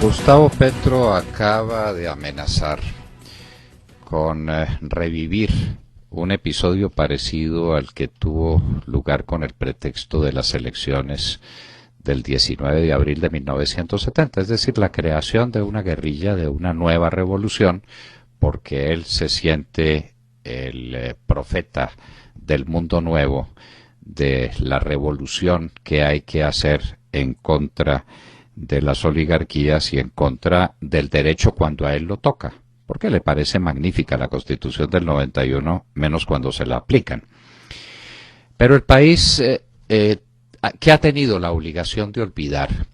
Gustavo Petro acaba de amenazar con revivir un episodio parecido al que tuvo lugar con el pretexto de las elecciones del 19 de abril de 1970, es decir, la creación de una guerrilla, de una nueva revolución, porque él se siente el profeta del mundo nuevo, de la revolución que hay que hacer en contra de las oligarquías y en contra del derecho cuando a él lo toca, porque le parece magnífica la Constitución del 91, menos cuando se la aplican. Pero el país que ha tenido la obligación de olvidar,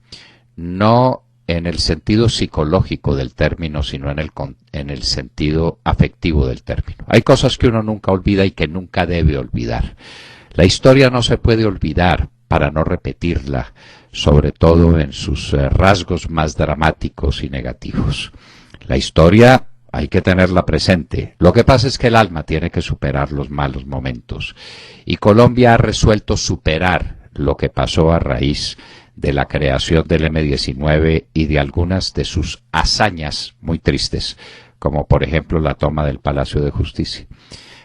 no en el sentido psicológico del término, sino en el sentido afectivo del término. Hay cosas que uno nunca olvida y que nunca debe olvidar. La historia no se puede olvidar para no repetirla, sobre todo en sus rasgos más dramáticos y negativos. La historia hay que tenerla presente. Lo que pasa es que el alma tiene que superar los malos momentos. Y Colombia ha resuelto superar lo que pasó a raíz de la creación del M-19 y de algunas de sus hazañas muy tristes, como por ejemplo la toma del Palacio de Justicia.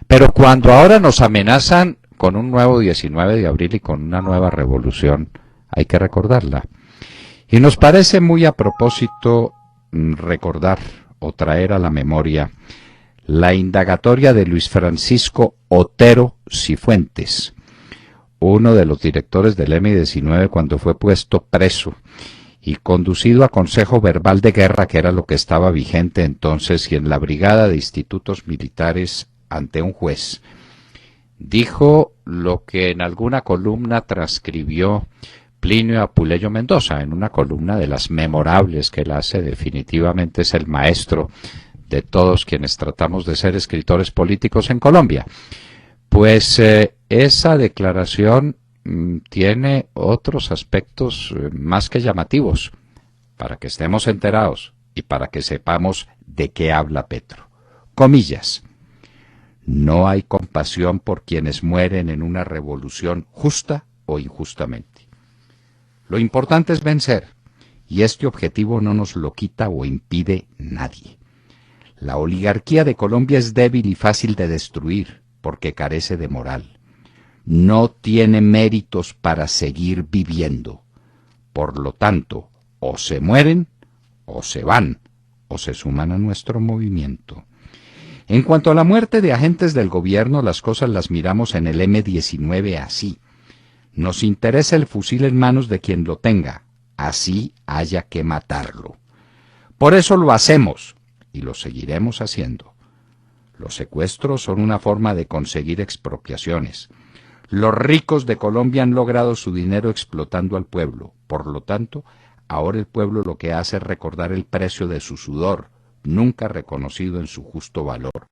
Pero cuando ahora nos amenazan con un nuevo 19 de abril y con una nueva revolución, hay que recordarla. Y nos parece muy a propósito recordar o traer a la memoria la indagatoria de Luis Francisco Otero Cifuentes, uno de los directores del M-19 cuando fue puesto preso y conducido a consejo verbal de guerra, que era lo que estaba vigente entonces, y en la brigada de institutos militares ante un juez. Dijo lo que en alguna columna transcribió Plinio Apuleyo Mendoza, en una columna de las memorables que él hace. Definitivamente es el maestro de todos quienes tratamos de ser escritores políticos en Colombia. Pues esa declaración tiene otros aspectos más que llamativos, para que estemos enterados y para que sepamos de qué habla Petro. Comillas: no hay compasión por quienes mueren en una revolución justa o injustamente. Lo importante es vencer, y este objetivo no nos lo quita o impide nadie. La oligarquía de Colombia es débil y fácil de destruir, porque carece de moral. No tiene méritos para seguir viviendo. Por lo tanto, o se mueren, o se van, o se suman a nuestro movimiento. En cuanto a la muerte de agentes del gobierno, las cosas las miramos en el M-19 así. Nos interesa el fusil en manos de quien lo tenga, así haya que matarlo. Por eso lo hacemos, y lo seguiremos haciendo. Los secuestros son una forma de conseguir expropiaciones. Los ricos de Colombia han logrado su dinero explotando al pueblo. Por lo tanto, ahora el pueblo lo que hace es recordar el precio de su sudor, nunca reconocido en su justo valor.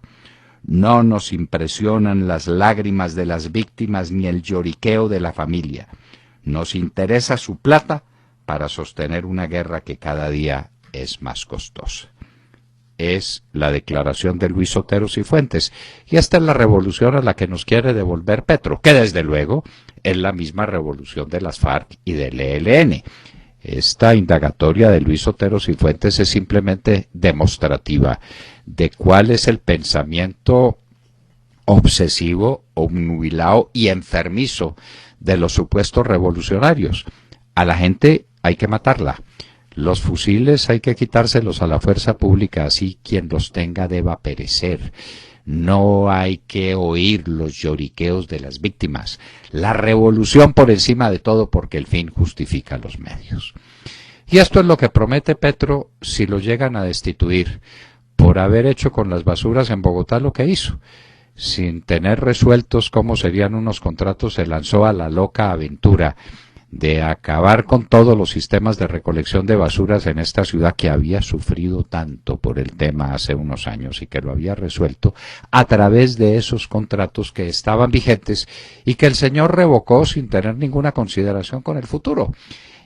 No nos impresionan las lágrimas de las víctimas ni el lloriqueo de la familia. Nos interesa su plata para sostener una guerra que cada día es más costosa. Es la declaración de Luis Otero Cifuentes, y esta es la revolución a la que nos quiere devolver Petro, que desde luego es la misma revolución de las FARC y del ELN. Esta indagatoria de Luis Otero Cifuentes es simplemente demostrativa de cuál es el pensamiento obsesivo, obnubilado y enfermizo de los supuestos revolucionarios. A la gente hay que matarla. Los fusiles hay que quitárselos a la fuerza pública, así quien los tenga deba perecer. No hay que oír los lloriqueos de las víctimas. La revolución por encima de todo, porque el fin justifica los medios. Y esto es lo que promete Petro si lo llegan a destituir por haber hecho con las basuras en Bogotá lo que hizo. Sin tener resueltos cómo serían unos contratos, se lanzó a la loca aventura de acabar con todos los sistemas de recolección de basuras en esta ciudad que había sufrido tanto por el tema hace unos años y que lo había resuelto a través de esos contratos que estaban vigentes y que el señor revocó sin tener ninguna consideración con el futuro.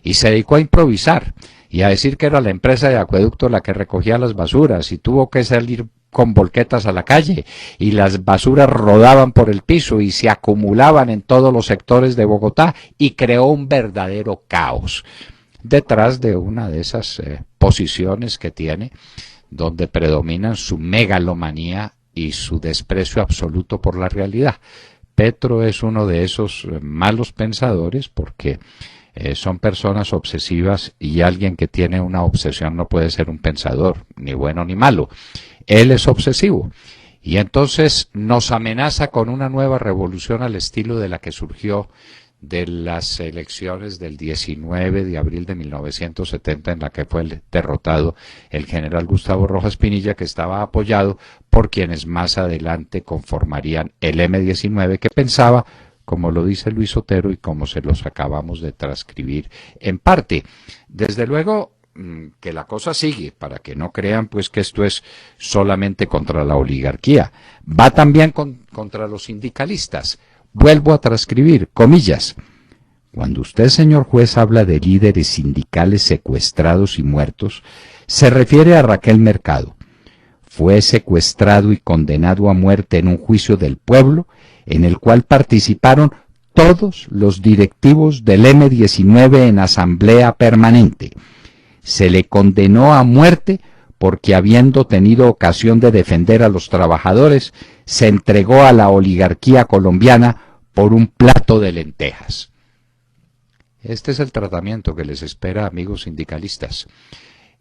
Y se dedicó a improvisar y a decir que era la empresa de acueducto la que recogía las basuras y tuvo que salir con volquetas a la calle y las basuras rodaban por el piso y se acumulaban en todos los sectores de Bogotá y creó un verdadero caos. detrás de una de esas posiciones que tiene, donde predominan su megalomanía y su desprecio absoluto por la realidad. Petro es uno de esos malos pensadores porque son personas obsesivas, y alguien que tiene una obsesión no puede ser un pensador, ni bueno ni malo. Él es obsesivo. Y entonces nos amenaza con una nueva revolución al estilo de la que surgió de las elecciones del 19 de abril de 1970, en la que fue derrotado el general Gustavo Rojas Pinilla, que estaba apoyado por quienes más adelante conformarían el M-19, que pensaba, como lo dice Luis Otero y como se los acabamos de transcribir en parte. Desde luego que la cosa sigue, para que no crean pues que esto es solamente contra la oligarquía, va también contra los sindicalistas. Vuelvo a transcribir, comillas. Cuando usted, señor juez, habla de líderes sindicales secuestrados y muertos, se refiere a Raquel Mercado. Fue secuestrado y condenado a muerte en un juicio del pueblo, en el cual participaron todos los directivos del M-19 en asamblea permanente. Se le condenó a muerte porque, habiendo tenido ocasión de defender a los trabajadores, se entregó a la oligarquía colombiana por un plato de lentejas. Este es el tratamiento que les espera, amigos sindicalistas.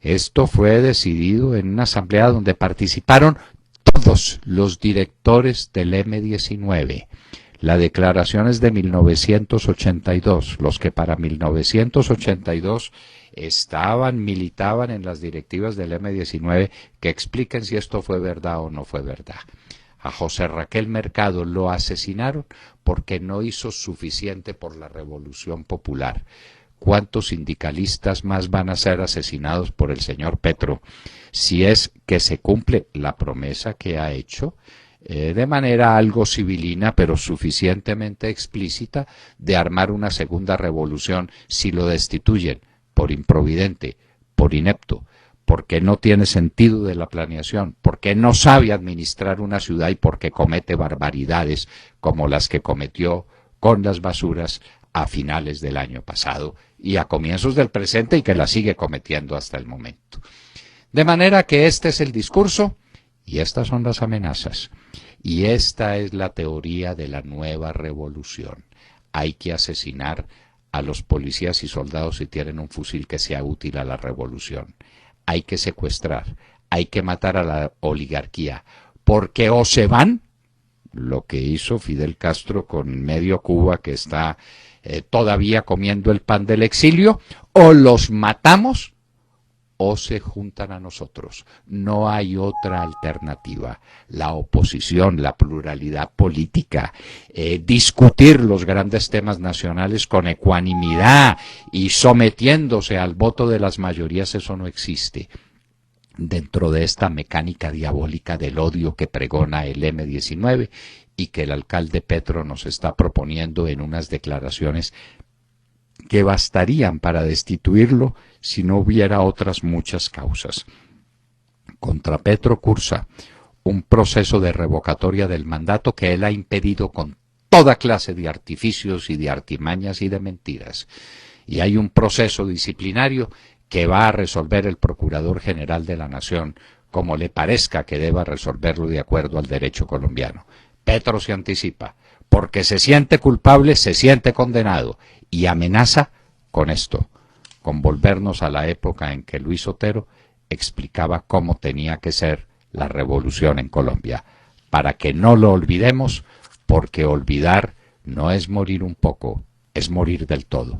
Esto fue decidido en una asamblea donde participaron todos los directores del M-19. La declaración es de 1982. Los que para 1982 militaban en las directivas del M-19, que expliquen si esto fue verdad o no fue verdad. A José Raquel Mercado lo asesinaron porque no hizo suficiente por la Revolución Popular. ¿Cuántos sindicalistas más van a ser asesinados por el señor Petro si es que se cumple la promesa que ha hecho, de manera algo civilina pero suficientemente explícita, de armar una segunda revolución si lo destituyen por improvidente, por inepto, porque no tiene sentido de la planeación, porque no sabe administrar una ciudad y porque comete barbaridades como las que cometió con las basuras a finales del año pasado y a comienzos del presente, y que la sigue cometiendo hasta el momento? De manera que este es el discurso y estas son las amenazas. Y esta es la teoría de la nueva revolución. Hay que asesinar a los policías y soldados si tienen un fusil que sea útil a la revolución. Hay que secuestrar, hay que matar a la oligarquía, porque o se van, lo que hizo Fidel Castro con medio Cuba que está todavía comiendo el pan del exilio, o los matamos o se juntan a nosotros. No hay otra alternativa. La oposición, la pluralidad política, discutir los grandes temas nacionales con ecuanimidad y sometiéndose al voto de las mayorías, eso no existe dentro de esta mecánica diabólica del odio que pregona el M-19 y que el alcalde Petro nos está proponiendo en unas declaraciones que bastarían para destituirlo si no hubiera otras muchas causas. Contra Petro cursa un proceso de revocatoria del mandato que él ha impedido con toda clase de artificios y de artimañas y de mentiras. Y hay un proceso disciplinario que va a resolver el Procurador General de la Nación, como le parezca que deba resolverlo de acuerdo al derecho colombiano. Petro se anticipa, porque se siente culpable, se siente condenado, y amenaza con esto, con volvernos a la época en que Luis Otero explicaba cómo tenía que ser la revolución en Colombia, para que no lo olvidemos, porque olvidar no es morir un poco, es morir del todo.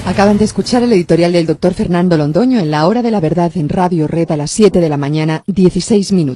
Acaban de escuchar el editorial del doctor Fernando Londoño en La Hora de la Verdad en Radio Red a las 7 de la mañana, 16 minutos.